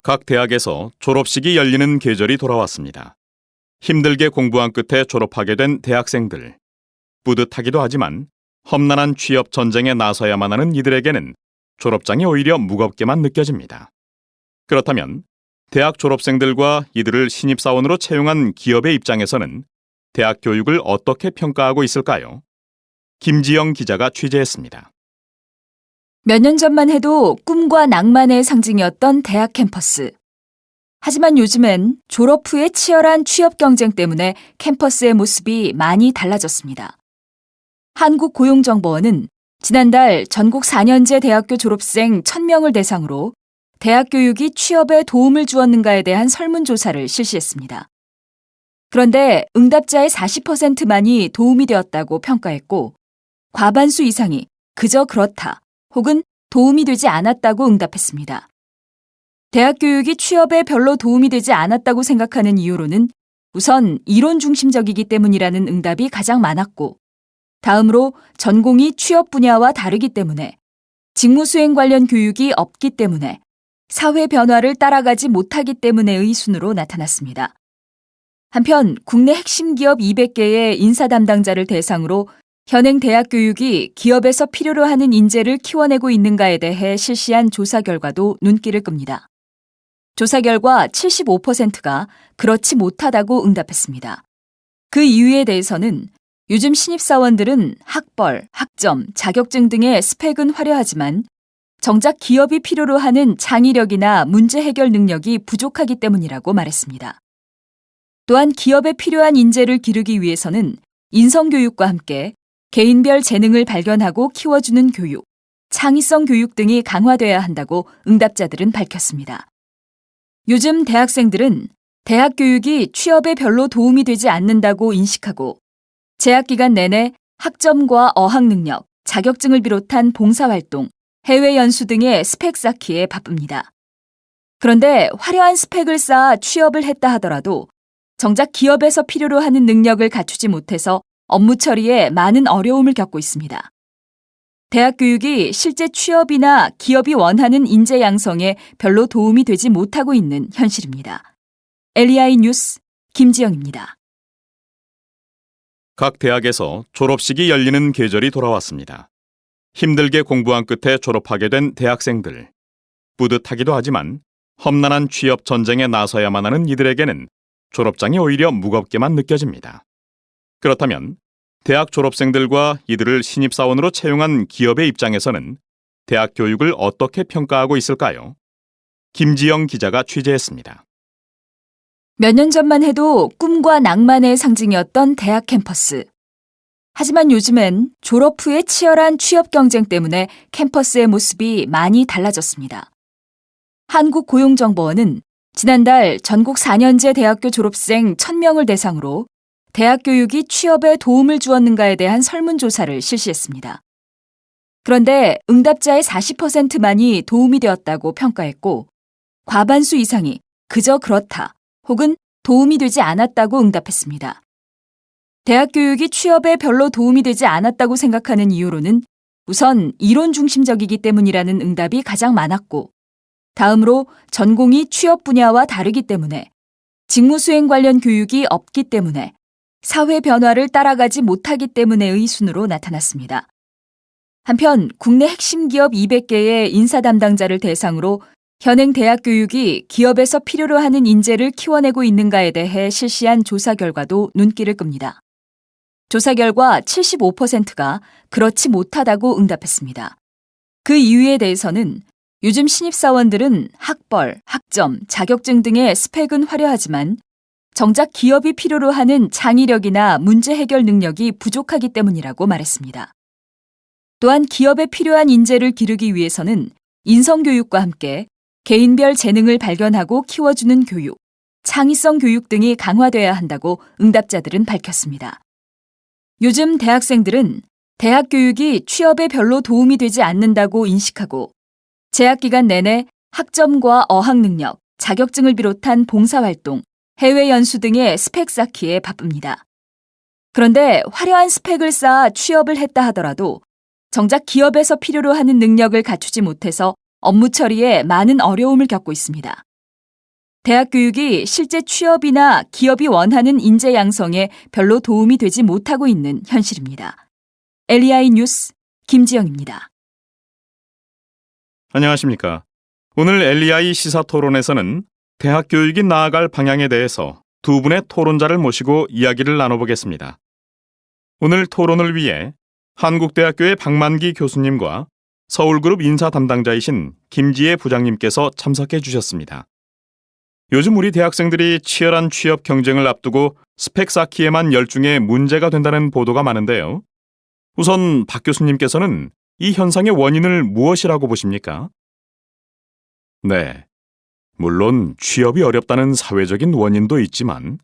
각 대학에서 졸업식이 열리는 계절이 돌아왔습니다. 힘들게 공부한 끝에 졸업하게 된 대학생들. 뿌듯하기도 하지만 험난한 취업 전쟁에 나서야만 하는 이들에게는 졸업장이 오히려 무겁게만 느껴집니다. 그렇다면 대학 졸업생들과 이들을 신입사원으로 채용한 기업의 입장에서는 대학 교육을 어떻게 평가하고 있을까요? 김지영 기자가 취재했습니다. 몇 년 전만 해도 꿈과 낭만의 상징이었던 대학 캠퍼스. 하지만 요즘엔 졸업 후의 치열한 취업 경쟁 때문에 캠퍼스의 모습이 많이 달라졌습니다. 한국고용정보원은 지난달 전국 4년제 대학교 졸업생 1,000명을 대상으로 대학 교육이 취업에 도움을 주었는가에 대한 설문조사를 실시했습니다. 그런데 응답자의 40%만이 도움이 되었다고 평가했고 과반수 이상이 그저 그렇다 혹은 도움이 되지 않았다고 응답했습니다. 대학 교육이 취업에 별로 도움이 되지 않았다고 생각하는 이유로는 우선 이론 중심적이기 때문이라는 응답이 가장 많았고 다음으로 전공이 취업 분야와 다르기 때문에 직무 수행 관련 교육이 없기 때문에 사회 변화를 따라가지 못하기 때문에의 순으로 나타났습니다. 한편 국내 핵심 기업 200개의 인사 담당자를 대상으로 현행 대학 교육이 기업에서 필요로 하는 인재를 키워내고 있는가에 대해 실시한 조사 결과도 눈길을 끕니다. 조사 결과 75%가 그렇지 못하다고 응답했습니다. 그 이유에 대해서는 요즘 신입사원들은 학벌, 학점, 자격증 등의 스펙은 화려하지만 정작 기업이 필요로 하는 창의력이나 문제 해결 능력이 부족하기 때문이라고 말했습니다. 또한 기업에 필요한 인재를 기르기 위해서는 인성교육과 함께 개인별 재능을 발견하고 키워주는 교육, 창의성 교육 등이 강화돼야 한다고 응답자들은 밝혔습니다. 요즘 대학생들은 대학 교육이 취업에 별로 도움이 되지 않는다고 인식하고 재학 기간 내내 학점과 어학 능력, 자격증을 비롯한 봉사활동, 해외 연수 등의 스펙 쌓기에 바쁩니다. 그런데 화려한 스펙을 쌓아 취업을 했다 하더라도 정작 기업에서 필요로 하는 능력을 갖추지 못해서 업무 처리에 많은 어려움을 겪고 있습니다. 대학 교육이 실제 취업이나 기업이 원하는 인재 양성에 별로 도움이 되지 못하고 있는 현실입니다. LEI 뉴스 김지영입니다. 각 대학에서 졸업식이 열리는 계절이 돌아왔습니다. 힘들게 공부한 끝에 졸업하게 된 대학생들. 뿌듯하기도 하지만 험난한 취업 전쟁에 나서야만 하는 이들에게는 졸업장이 오히려 무겁게만 느껴집니다. 그렇다면 대학 졸업생들과 이들을 신입사원으로 채용한 기업의 입장에서는 대학 교육을 어떻게 평가하고 있을까요? 김지영 기자가 취재했습니다. 몇 년 전만 해도 꿈과 낭만의 상징이었던 대학 캠퍼스. 하지만 요즘엔 졸업 후의 치열한 취업 경쟁 때문에 캠퍼스의 모습이 많이 달라졌습니다. 한국고용정보원은 지난달 전국 4년제 대학교 졸업생 1,000명을 대상으로 대학 교육이 취업에 도움을 주었는가에 대한 설문조사를 실시했습니다. 그런데 응답자의 40%만이 도움이 되었다고 평가했고 과반수 이상이 그저 그렇다 혹은 도움이 되지 않았다고 응답했습니다. 대학 교육이 취업에 별로 도움이 되지 않았다고 생각하는 이유로는 우선 이론 중심적이기 때문이라는 응답이 가장 많았고 다음으로 전공이 취업 분야와 다르기 때문에 직무 수행 관련 교육이 없기 때문에 사회 변화를 따라가지 못하기 때문에의 순으로 나타났습니다. 한편 국내 핵심 기업 200개의 인사 담당자를 대상으로 현행 대학 교육이 기업에서 필요로 하는 인재를 키워내고 있는가에 대해 실시한 조사 결과도 눈길을 끕니다. 조사 결과 75%가 그렇지 못하다고 응답했습니다. 그 이유에 대해서는 요즘 신입사원들은 학벌, 학점, 자격증 등의 스펙은 화려하지만 정작 기업이 필요로 하는 창의력이나 문제 해결 능력이 부족하기 때문이라고 말했습니다. 또한 기업에 필요한 인재를 기르기 위해서는 인성교육과 함께 개인별 재능을 발견하고 키워주는 교육, 창의성 교육 등이 강화돼야 한다고 응답자들은 밝혔습니다. 요즘 대학생들은 대학 교육이 취업에 별로 도움이 되지 않는다고 인식하고 재학 기간 내내 학점과 어학 능력, 자격증을 비롯한 봉사활동, 해외 연수 등의 스펙 쌓기에 바쁩니다. 그런데 화려한 스펙을 쌓아 취업을 했다 하더라도 정작 기업에서 필요로 하는 능력을 갖추지 못해서 업무 처리에 많은 어려움을 겪고 있습니다. 대학 교육이 실제 취업이나 기업이 원하는 인재 양성에 별로 도움이 되지 못하고 있는 현실입니다. LEI 뉴스 김지영입니다. 안녕하십니까. 오늘 LEI 시사토론에서는 대학 교육이 나아갈 방향에 대해서 두 분의 토론자를 모시고 이야기를 나눠보겠습니다. 오늘 토론을 위해 한국대학교의 박만기 교수님과 서울그룹 인사 담당자이신 김지혜 부장님께서 참석해 주셨습니다. 요즘 우리 대학생들이 치열한 취업 경쟁을 앞두고 스펙 쌓기에만 열중해 문제가 된다는 보도가 많은데요. 우선 박 교수님께서는 이 현상의 원인을 무엇이라고 보십니까? 네, 물론 취업이 어렵다는 사회적인 원인도 있지만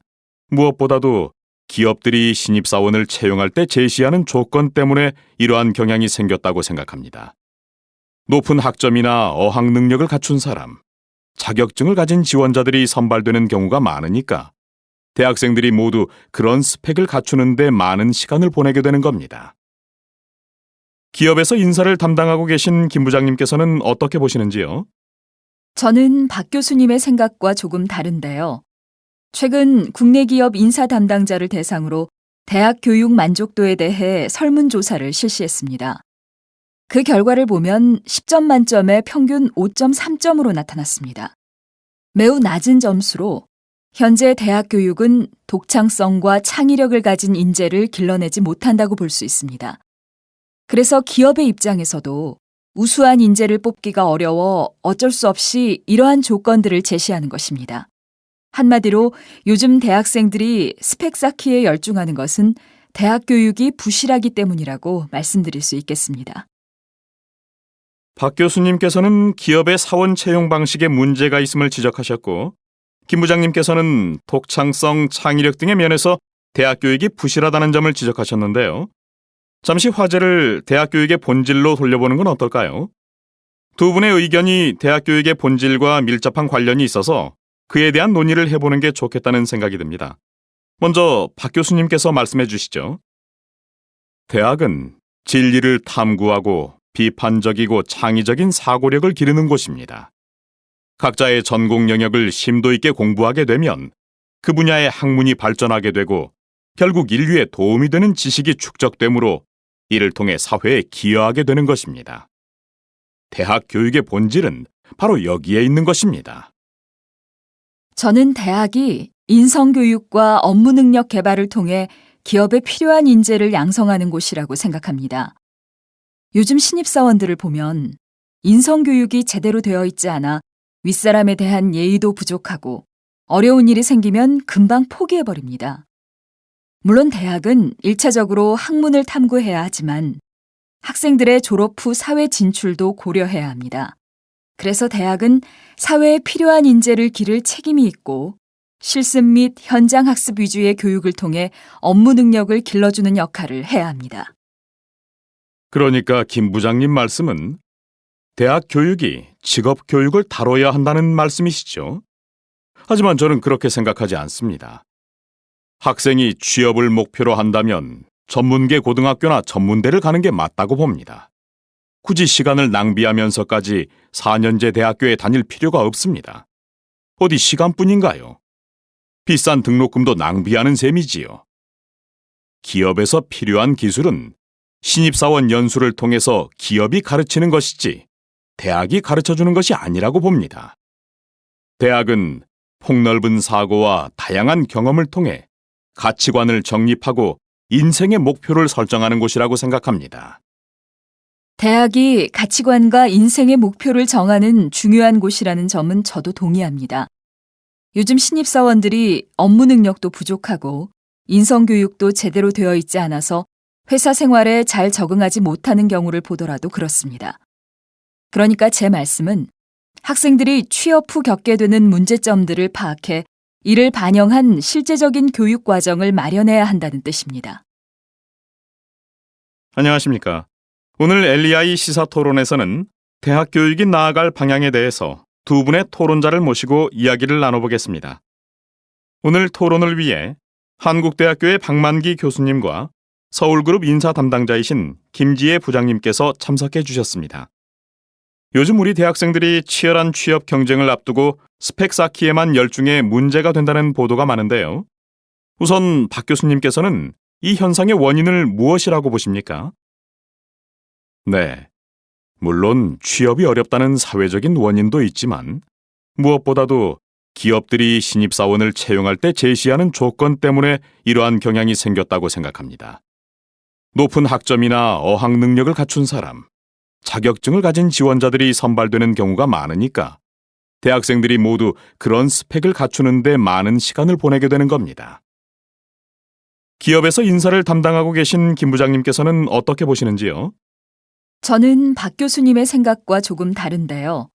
무엇보다도 기업들이 신입사원을 채용할 때 제시하는 조건 때문에 이러한 경향이 생겼다고 생각합니다. 높은 학점이나 어학 능력을 갖춘 사람, 자격증을 가진 지원자들이 선발되는 경우가 많으니까 대학생들이 모두 그런 스펙을 갖추는 데 많은 시간을 보내게 되는 겁니다. 기업에서 인사를 담당하고 계신 김 부장님께서는 어떻게 보시는지요? 저는 박 교수님의 생각과 조금 다른데요. 최근 국내 기업 인사 담당자를 대상으로 대학 교육 만족도에 대해 설문조사를 실시했습니다. 그 결과를 보면 10점 만점에 평균 5.3점으로 나타났습니다. 매우 낮은 점수로 현재 대학 교육은 독창성과 창의력을 가진 인재를 길러내지 못한다고 볼 수 있습니다. 그래서 기업의 입장에서도 우수한 인재를 뽑기가 어려워 어쩔 수 없이 이러한 조건들을 제시하는 것입니다. 한마디로 요즘 대학생들이 스펙 쌓기에 열중하는 것은 대학 교육이 부실하기 때문이라고 말씀드릴 수 있겠습니다. 박 교수님께서는 기업의 사원 채용 방식에 문제가 있음을 지적하셨고, 김 부장님께서는 독창성, 창의력 등의 면에서 대학 교육이 부실하다는 점을 지적하셨는데요. 잠시 화제를 대학 교육의 본질로 돌려보는 건 어떨까요? 두 분의 의견이 대학 교육의 본질과 밀접한 관련이 있어서 그에 대한 논의를 해보는 게 좋겠다는 생각이 듭니다. 먼저 박 교수님께서 말씀해 주시죠. 대학은 진리를 탐구하고 비판적이고 창의적인 사고력을 기르는 곳입니다. 각자의 전공 영역을 심도 있게 공부하게 되면 그 분야의 학문이 발전하게 되고 결국 인류에 도움이 되는 지식이 축적되므로 이를 통해 사회에 기여하게 되는 것입니다. 대학 교육의 본질은 바로 여기에 있는 것입니다. 저는 대학이 인성교육과 업무 능력 개발을 통해 기업에 필요한 인재를 양성하는 곳이라고 생각합니다. 요즘 신입사원들을 보면 인성교육이 제대로 되어 있지 않아 윗사람에 대한 예의도 부족하고 어려운 일이 생기면 금방 포기해버립니다. 물론 대학은 1차적으로 학문을 탐구해야 하지만 학생들의 졸업 후 사회 진출도 고려해야 합니다. 그래서 대학은 사회에 필요한 인재를 기를 책임이 있고 실습 및 현장 학습 위주의 교육을 통해 업무 능력을 길러주는 역할을 해야 합니다. 그러니까 김 부장님 말씀은 대학 교육이 직업 교육을 다뤄야 한다는 말씀이시죠? 하지만 저는 그렇게 생각하지 않습니다. 학생이 취업을 목표로 한다면 전문계 고등학교나 전문대를 가는 게 맞다고 봅니다. 굳이 시간을 낭비하면서까지 4년제 대학교에 다닐 필요가 없습니다. 어디 시간뿐인가요? 비싼 등록금도 낭비하는 셈이지요. 기업에서 필요한 기술은 신입사원 연수를 통해서 기업이 가르치는 것이지 대학이 가르쳐주는 것이 아니라고 봅니다. 대학은 폭넓은 사고와 다양한 경험을 통해 가치관을 정립하고 인생의 목표를 설정하는 곳이라고 생각합니다. 대학이 가치관과 인생의 목표를 정하는 중요한 곳이라는 점은 저도 동의합니다. 요즘 신입사원들이 업무 능력도 부족하고 인성교육도 제대로 되어 있지 않아서 회사 생활에 잘 적응하지 못하는 경우를 보더라도 그렇습니다. 그러니까 제 말씀은 학생들이 취업 후 겪게 되는 문제점들을 파악해 이를 반영한 실제적인 교육 과정을 마련해야 한다는 뜻입니다. 안녕하십니까. 오늘 LEI 시사토론에서는 대학 교육이 나아갈 방향에 대해서 두 분의 토론자를 모시고 이야기를 나눠보겠습니다. 오늘 토론을 위해 한국대학교의 박만기 교수님과 서울그룹 인사 담당자이신 김지혜 부장님께서 참석해 주셨습니다. 요즘 우리 대학생들이 치열한 취업 경쟁을 앞두고 스펙 쌓기에만 열중해 문제가 된다는 보도가 많은데요. 우선 박 교수님께서는 이 현상의 원인을 무엇이라고 보십니까? 네, 물론 취업이 어렵다는 사회적인 원인도 있지만 무엇보다도 기업들이 신입사원을 채용할 때 제시하는 조건 때문에 이러한 경향이 생겼다고 생각합니다. 높은 학점이나 어학 능력을 갖춘 사람, 자격증을 가진 지원자들이 선발되는 경우가 많으니까 대학생들이 모두 그런 스펙을 갖추는 데 많은 시간을 보내게 되는 겁니다. 기업에서 인사를 담당하고 계신 김 부장님께서는 어떻게 보시는지요? 저는 박 교수님의 생각과 조금 다른데요.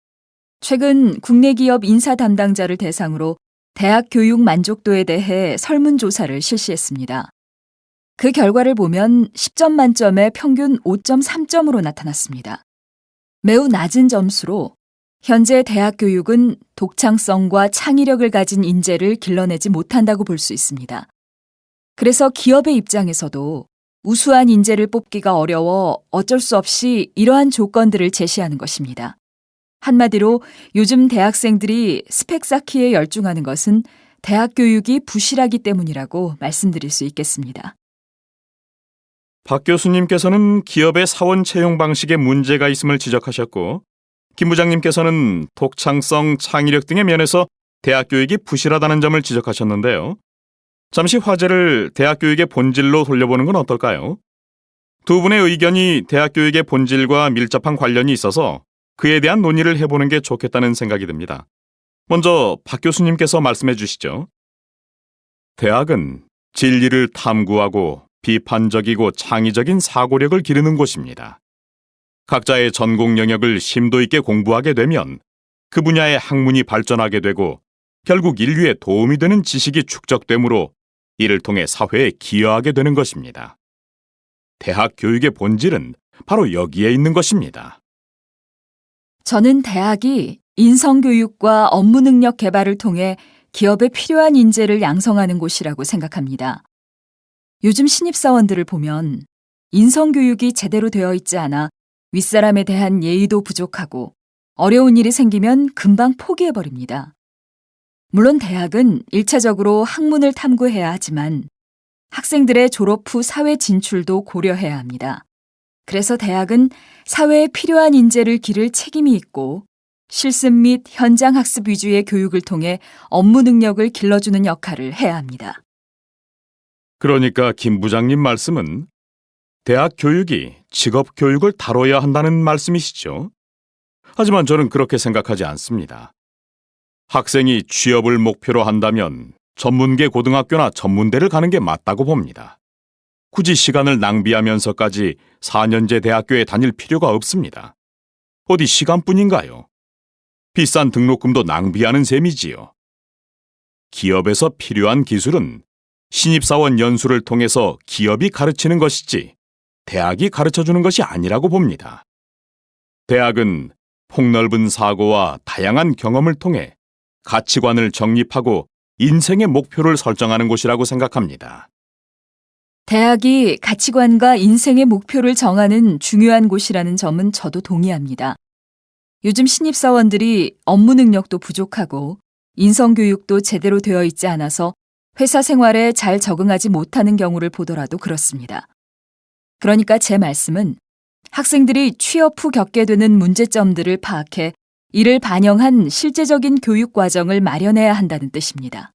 최근 국내 기업 인사 담당자를 대상으로 대학 교육 만족도에 대해 설문조사를 실시했습니다. 그 결과를 보면 10점 만점에 평균 5.3점으로 나타났습니다. 매우 낮은 점수로 현재 대학 교육은 독창성과 창의력을 가진 인재를 길러내지 못한다고 볼 수 있습니다. 그래서 기업의 입장에서도 우수한 인재를 뽑기가 어려워 어쩔 수 없이 이러한 조건들을 제시하는 것입니다. 한마디로 요즘 대학생들이 스펙 쌓기에 열중하는 것은 대학 교육이 부실하기 때문이라고 말씀드릴 수 있겠습니다. 박 교수님께서는 기업의 사원 채용 방식에 문제가 있음을 지적하셨고, 김 부장님께서는 독창성, 창의력 등의 면에서 대학 교육이 부실하다는 점을 지적하셨는데요. 잠시 화제를 대학 교육의 본질로 돌려보는 건 어떨까요? 두 분의 의견이 대학 교육의 본질과 밀접한 관련이 있어서 그에 대한 논의를 해보는 게 좋겠다는 생각이 듭니다. 먼저 박 교수님께서 말씀해 주시죠. 대학은 진리를 탐구하고 비판적이고 창의적인 사고력을 기르는 곳입니다. 각자의 전공 영역을 심도 있게 공부하게 되면 그 분야의 학문이 발전하게 되고 결국 인류에 도움이 되는 지식이 축적되므로 이를 통해 사회에 기여하게 되는 것입니다. 대학 교육의 본질은 바로 여기에 있는 것입니다. 저는 대학이 인성교육과 업무 능력 개발을 통해 기업에 필요한 인재를 양성하는 곳이라고 생각합니다. 요즘 신입사원들을 보면 인성교육이 제대로 되어 있지 않아 윗사람에 대한 예의도 부족하고 어려운 일이 생기면 금방 포기해버립니다. 물론 대학은 1차적으로 학문을 탐구해야 하지만 학생들의 졸업 후 사회 진출도 고려해야 합니다. 그래서 대학은 사회에 필요한 인재를 기를 책임이 있고 실습 및 현장 학습 위주의 교육을 통해 업무 능력을 길러주는 역할을 해야 합니다. 그러니까 김 부장님 말씀은 대학 교육이 직업 교육을 다뤄야 한다는 말씀이시죠? 하지만 저는 그렇게 생각하지 않습니다. 학생이 취업을 목표로 한다면 전문계 고등학교나 전문대를 가는 게 맞다고 봅니다. 굳이 시간을 낭비하면서까지 4년제 대학교에 다닐 필요가 없습니다. 어디 시간뿐인가요? 비싼 등록금도 낭비하는 셈이지요. 기업에서 필요한 기술은 신입사원 연수를 통해서 기업이 가르치는 것이지 대학이 가르쳐주는 것이 아니라고 봅니다. 대학은 폭넓은 사고와 다양한 경험을 통해 가치관을 정립하고 인생의 목표를 설정하는 곳이라고 생각합니다. 대학이 가치관과 인생의 목표를 정하는 중요한 곳이라는 점은 저도 동의합니다. 요즘 신입사원들이 업무 능력도 부족하고 인성교육도 제대로 되어 있지 않아서 회사 생활에 잘 적응하지 못하는 경우를 보더라도 그렇습니다. 그러니까 제 말씀은 학생들이 취업 후 겪게 되는 문제점들을 파악해 이를 반영한 실제적인 교육 과정을 마련해야 한다는 뜻입니다.